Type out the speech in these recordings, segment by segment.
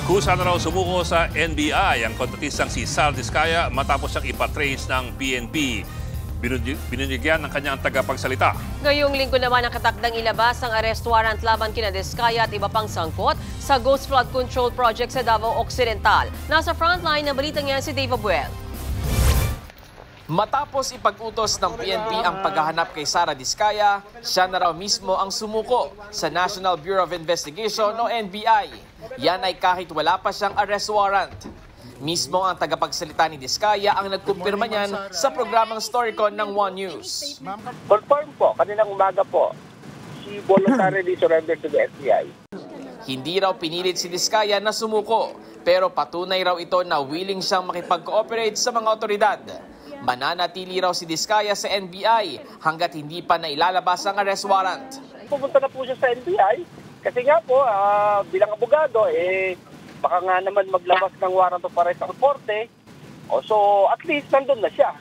Kusa na raw sumuko sa NBI ang kontratistang si Sara Diskaya matapos siyang ipatrace ng PNP. Binunigyan ng kanyang tagapagsalita. Ngayong linggo naman ang katakdang ilabas ang arrest warrant laban kina Diskaya at iba pang sangkot sa Ghost Flood Control Project sa Davao Occidental. Nasa frontline na balita niya si Dave Abuel. Matapos ipag-utos ng PNP ang paghahanap kay Sara Diskaya, siya na raw mismo ang sumuko sa National Bureau of Investigation o NBI. Yan ay kahit wala pa siyang arrest warrant. Mismo ang tagapagsalita ni Diskaya ang nagkumpirma niyan sa programang Storycon ng One News. Confirm po, kaninang umaga po, she voluntarily surrendered to the FBI. Hindi raw pinilit si Diskaya na sumuko, pero patunay raw ito na willing siyang makipag-cooperate sa mga otoridad. Mananatili raw si Diskaya sa NBI hanggat hindi pa nailalabas ang arrest warrant. Pupunta na po siya sa NBI kasi nga po, bilang abogado, baka nga naman maglabas ng warrant of arrest ang korte. So at least nandun na siya.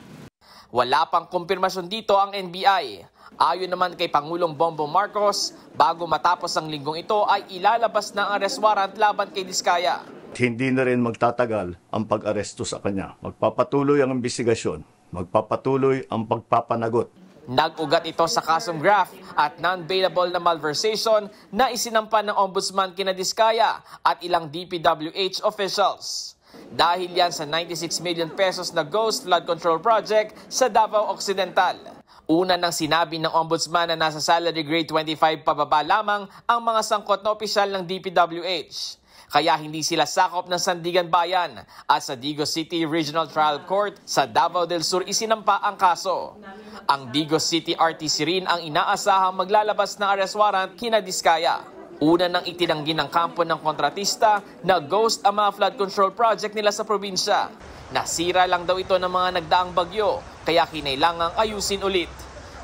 Wala pang kumpirmasyon dito ang NBI. Ayon naman kay Pangulong Bongbong Marcos, bago matapos ang linggong ito ay ilalabas na ang arrest warrant laban kay Diskaya. Hindi na rin magtatagal ang pag-aresto sa kanya. Magpapatuloy ang investigasyon. Magpapatuloy ang pagpapanagot. Nag-ugat ito sa kasong graft at non-bailable na malversation na isinampa ng Ombudsman kina Diskaya at ilang DPWH officials. Dahil yan sa 96 million pesos na Ghost Flood Control Project sa Davao Occidental. Una nang sinabi ng Ombudsman na nasa salary grade 25 pababa lamang ang mga sangkot na opisyal ng DPWH. Kaya hindi sila sakop ng Sandigan Bayan at sa Digos City Regional Trial Court sa Davao del Sur isinampa ang kaso. Ang Digos City RTC rin ang inaasahang maglalabas ng arrest warrant kina Diskaya. Una nang itinanggi ng kampo ng kontratista na ghost ang mga flood control project nila sa probinsya. Nasira lang daw ito ng mga nagdaang bagyo kaya kinailangang ayusin ulit.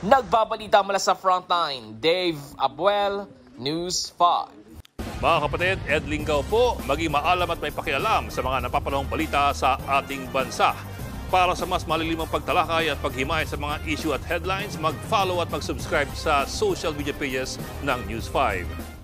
Nagbabalita mula sa Frontline, Dave Abuel, News 5. Mga kapatid, Ed Lingaw po, maging maalam at may pakialam sa mga napapanahong balita sa ating bansa. Para sa mas malilimang pagtalakay at paghimay sa mga issue at headlines, mag-follow at mag-subscribe sa social media pages ng News 5.